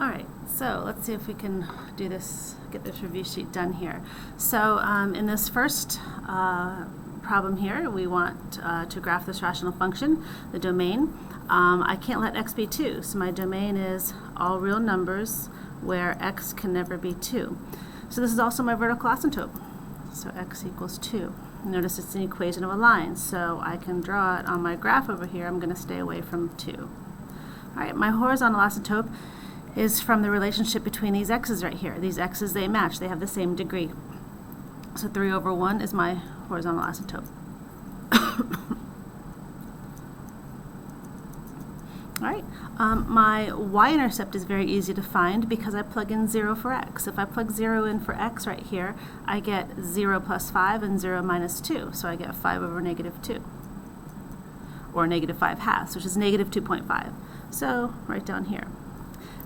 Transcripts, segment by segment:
Alright, so let's see if we can do this, get this review sheet done here. So in this first problem here, we want to graph this rational function, the domain. I can't let x be 2, so my domain is all real numbers where x can never be 2. So this is also my vertical asymptote. So x equals 2. Notice it's an equation of a line, so I can draw it on my graph over here. I'm going to stay away from 2. Alright, my horizontal asymptote is from the relationship between these x's right here. These x's, they match. They have the same degree. So 3 over 1 is my horizontal asymptote. Alright, my y-intercept is very easy to find because I plug in 0 for x. If I plug 0 in for x right here, I get 0 plus 5 and 0 minus 2. So I get 5 over negative 2. Or negative 5 halves, which is negative 2.5. So right down here.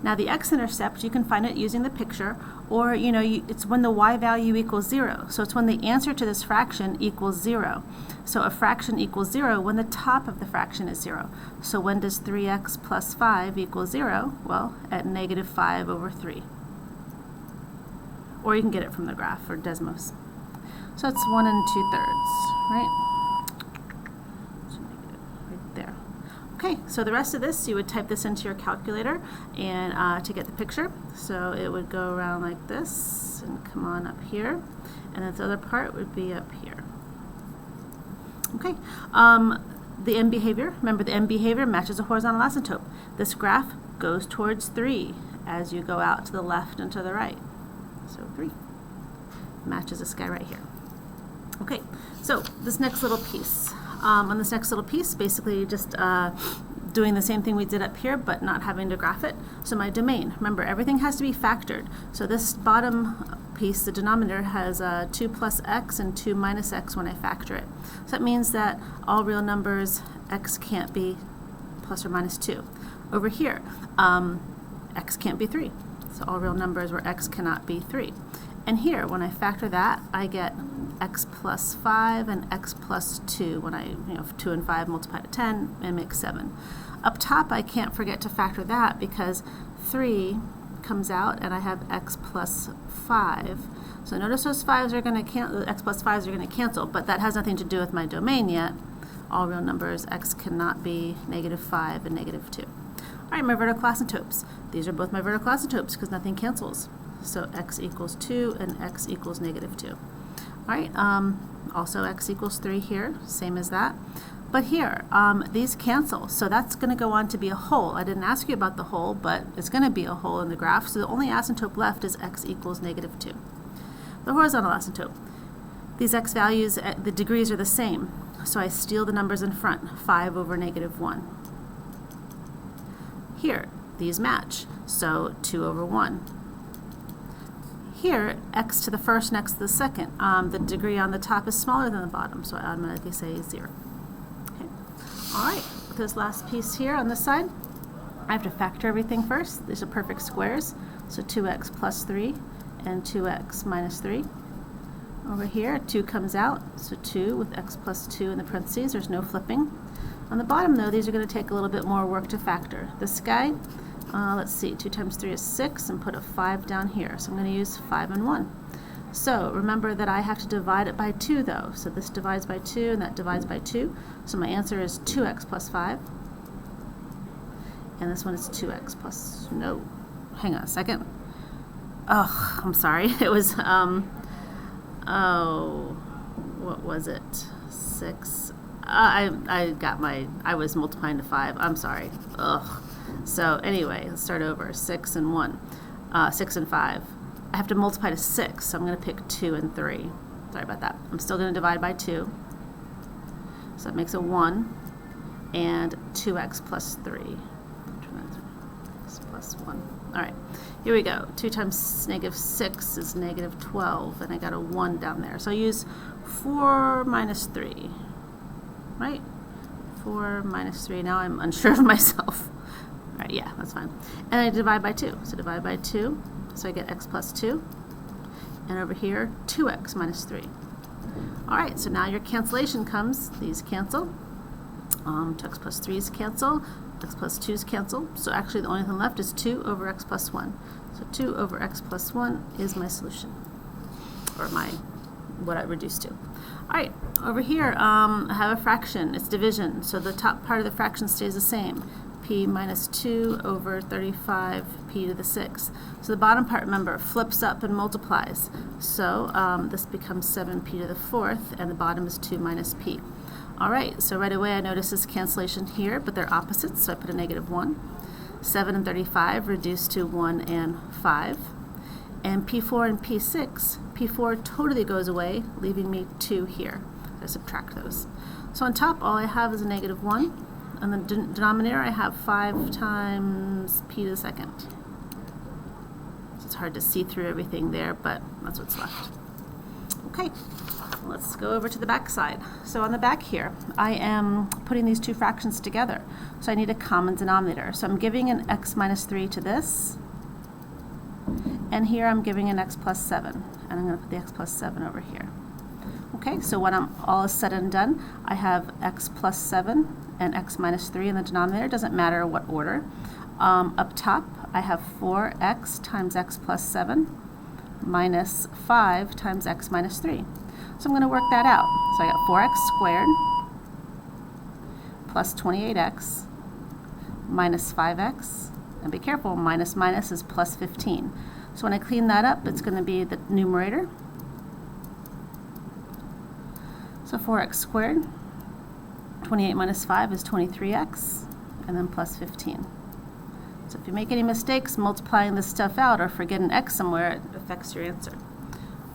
Now the x-intercept, you can find it using the picture, or it's when the y value equals 0. So it's when the answer to this fraction equals 0. So a fraction equals 0 when the top of the fraction is 0. So when does 3x plus 5 equal 0? Well, at negative 5 over 3. Or you can get it from the graph or Desmos. So it's 1 2/3, right? Okay, so the rest of this, you would type this into your calculator and to get the picture. So it would go around like this and come on up here. And this other part would be up here. Okay, the end behavior, remember the end behavior matches a horizontal asymptote. This graph goes towards 3 as you go out to the left and to the right. So 3 matches this guy right here. Okay, so this next little piece. On this next little piece, basically just doing the same thing we did up here, but not having to graph it. So my domain, remember everything has to be factored. So this bottom piece, the denominator, has 2 plus x and 2 minus x when I factor it. So that means that all real numbers, x can't be plus or minus 2. Over here, x can't be 3. So all real numbers where x cannot be 3. And here, when I factor that, I get x plus 5 and x plus 2 when I, 2 and 5 multiply to 10 and make 7. Up top, I can't forget to factor that because 3 comes out and I have x plus 5. So notice those 5s are going to cancel, x plus 5s are going to cancel, but that has nothing to do with my domain yet. All real numbers, x cannot be negative 5 and negative 2. All right, my vertical asymptotes. These are both my vertical asymptotes because nothing cancels. So x equals 2 and x equals negative 2. All right, also x equals 3 here, same as that. But here, these cancel, so that's going to go on to be a hole. I didn't ask you about the hole, but it's going to be a hole in the graph, so the only asymptote left is x equals negative 2. The horizontal asymptote. These x values, the degrees are the same, so I steal the numbers in front, 5 over negative 1. Here, these match, so 2 over 1. Here, x to the first next to the second. The degree on the top is smaller than the bottom, so I automatically say 0. Okay. All right, with this last piece here on this side, I have to factor everything first. These are perfect squares, so 2x plus 3 and 2x minus 3. Over here, 2 comes out, so 2 with x plus 2 in the parentheses. There's no flipping. On the bottom, though, these are going to take a little bit more work to factor. This guy, let's see, 2 times 3 is 6, and put a 5 down here. So I'm going to use 5 and 1. So remember that I have to divide it by 2, though. So this divides by 2, and that divides by 2. So my answer is 2x plus 5. And this one is 2x plus, no, hang on a second. Oh, I'm sorry. It was, what was it? 6. I was multiplying to 5. I'm sorry. Ugh. So anyway, let's start over. 6 and 1. 6 and 5. I have to multiply to 6, so I'm going to pick 2 and 3. Sorry about that. I'm still going to divide by 2. So that makes a 1. And 2x plus 3. X plus 1. All right. Here we go. 2 times negative 6 is negative 12. And I got a 1 down there. So I use 4 minus 3. Right? 4 minus 3. Now I'm unsure of myself. All right, yeah, that's fine. And I divide by 2. So divide by 2. So I get x plus 2. And over here, 2x minus 3. All right, so now your cancellation comes. These cancel. 2x plus 3's cancel. X plus 2's cancel, so actually the only thing left is 2 over x plus 1. So 2 over x plus 1 is my solution, or what I reduced to. Alright, over here I have a fraction, it's division, so the top part of the fraction stays the same. P minus 2 over 35 p to the 6. So the bottom part, remember, flips up and multiplies. So this becomes 7p to the 4th, and the bottom is 2 minus p. Alright, so right away I notice this cancellation here, but they're opposites, so I put a negative 1. 7 and 35 reduce to 1 and 5. And P4 and P6, P4 totally goes away, leaving me 2 here. I subtract those. So on top, all I have is a negative 1. And the denominator, I have 5 times p to the 2nd. So it's hard to see through everything there, but that's what's left. Okay, let's go over to the back side. So on the back here, I am putting these two fractions together. So I need a common denominator. So I'm giving an x minus 3 to this. And here I'm giving an x plus 7. And I'm going to put the x plus 7 over here. Okay, so when all is said and done, I have x plus 7 and x minus 3 in the denominator. Doesn't matter what order. Up top, I have 4x times x plus 7 minus 5 times x minus 3. So I'm going to work that out. So I got 4x squared plus 28x minus 5x. And be careful, minus minus is plus 15. So when I clean that up, it's going to be the numerator. So 4x squared, 28 minus 5 is 23x, and then plus 15. So if you make any mistakes multiplying this stuff out or forget an x somewhere, it affects your answer.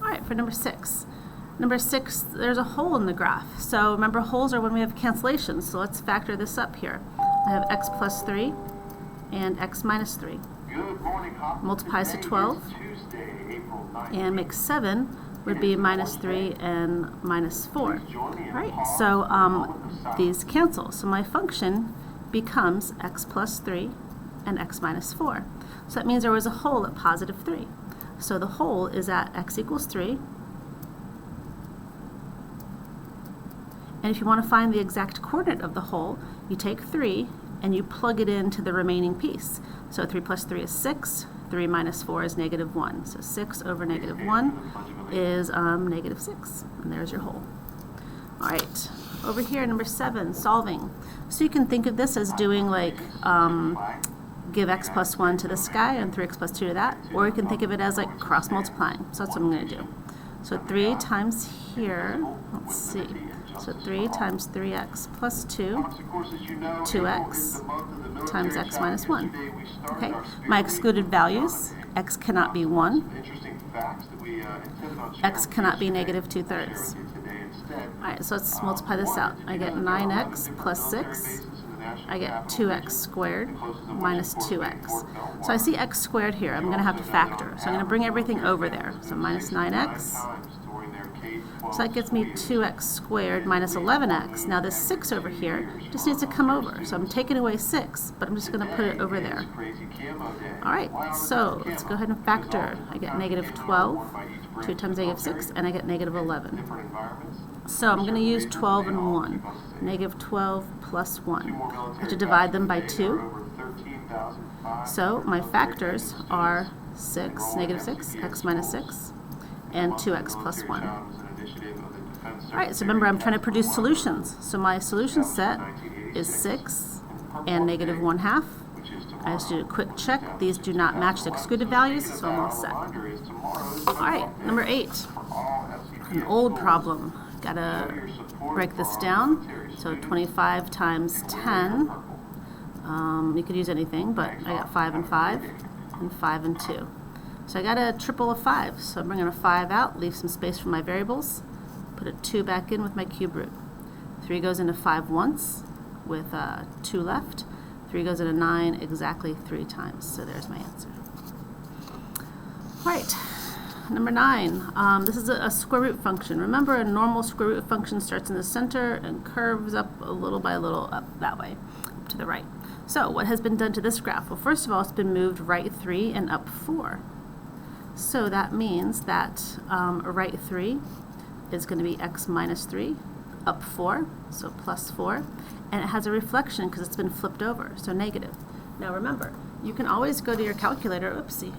All right, for number 6. Number 6, there's a hole in the graph. So remember, holes are when we have cancellations. So let's factor this up here. I have x plus 3 and x minus 3. Multiplies to 12 and makes 7 would be minus 3 and minus 4. Right? So these cancel. So my function becomes x plus 3 and x minus 4. So that means there was a hole at positive 3. So the hole is at x equals 3. And if you want to find the exact coordinate of the hole, you take 3 and you plug it into the remaining piece. So 3 plus 3 is 6. 3 minus 4 is negative 1. So 6 over negative 1 is negative 6. And there's your hole. All right. Over here, number 7, solving. So you can think of this as doing like give x plus 1 to this guy and 3x plus 2 to that. Or you can think of it as like cross multiplying. So that's what I'm going to do. So 3 times here, let's see. So 3 times 3x plus 2, 2x times x minus 1. Okay, my excluded values, x cannot be 1, x cannot be negative 2/3. Alright, so let's multiply this out. I get 9x plus 6, I get 2x squared minus 2x. So I see x squared here, I'm going to have to factor. So I'm going to bring everything over there. So minus 9x. So that gets me 2x squared minus 11x. Now this 6 over here just needs to come over. So I'm taking away 6, but I'm just going to put it over there. All right, so let's go ahead and factor. I get negative 12, 2 times negative 6, and I get negative 11. So I'm going to use 12 and 1. Negative 12 plus 1. I have to divide them by 2. So my factors are 6, negative 6, x minus 6, and 2x plus 1. Alright, so remember I'm trying to produce solutions. So my solution set is 6 and negative 1/2. I just do a quick check. These do not match the excluded values, so I'm all set. Alright, number 8. An old problem. Gotta break this down. So 25 times 10. You could use anything, but I got 5 and 5, and 5 and 2. So I got a triple of 5. So I'm bringing a 5 out, leave some space for my variables. Put a 2 back in with my cube root. 3 goes into 5 once with 2 left. 3 goes into 9 exactly 3 times. So there's my answer. All right, number 9. This is a square root function. Remember, a normal square root function starts in the center and curves up a little by little up that way, up to the right. So what has been done to this graph? Well, first of all, it's been moved right 3 and up 4. So that means that right 3 is going to be x minus 3, up 4, so plus 4, and it has a reflection because it's been flipped over, so negative. Now remember, you can always go to your calculator, oopsie,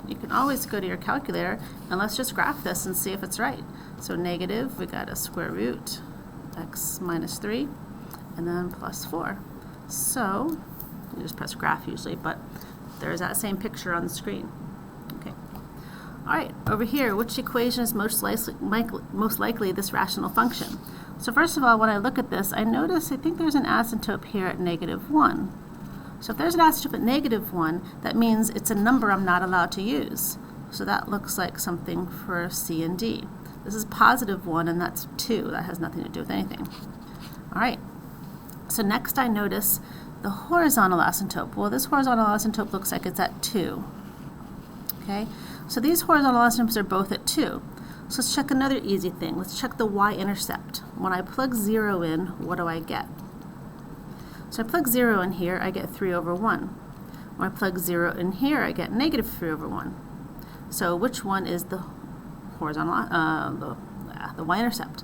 you can always go to your calculator and let's just graph this and see if it's right. So negative, we got a square root, x minus 3, and then plus 4. So, you just press graph usually, but there's that same picture on the screen. Okay. All right, over here, which equation is most likely this rational function? So first of all, when I look at this, I notice I think there's an asymptote here at -1. So if there's an asymptote at -1, that means it's a number I'm not allowed to use. So that looks like something for C and D. This is +1, and that's 2. That has nothing to do with anything. All right. So next I notice the horizontal asymptote. Well, this horizontal asymptote looks like it's at 2. Okay? So these horizontal asymptotes are both at 2. So let's check another easy thing. Let's check the Y-intercept. When I plug 0 in, what do I get? So I plug 0 in here, I get 3/1. When I plug 0 in here, I get -3/1. So which one is the horizontal, the Y-intercept?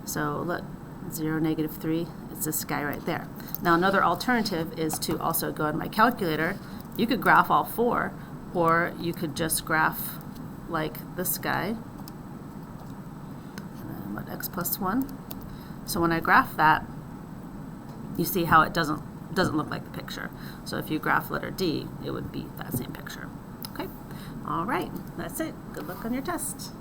So look, 0, -3, it's this guy right there. Now another alternative is to also go in my calculator. You could graph all 4, or you could just graph like this guy. And then what, x plus 1? So when I graph that, you see how it doesn't look like the picture. So if you graph letter D, it would be that same picture. Okay, all right, that's it. Good luck on your test.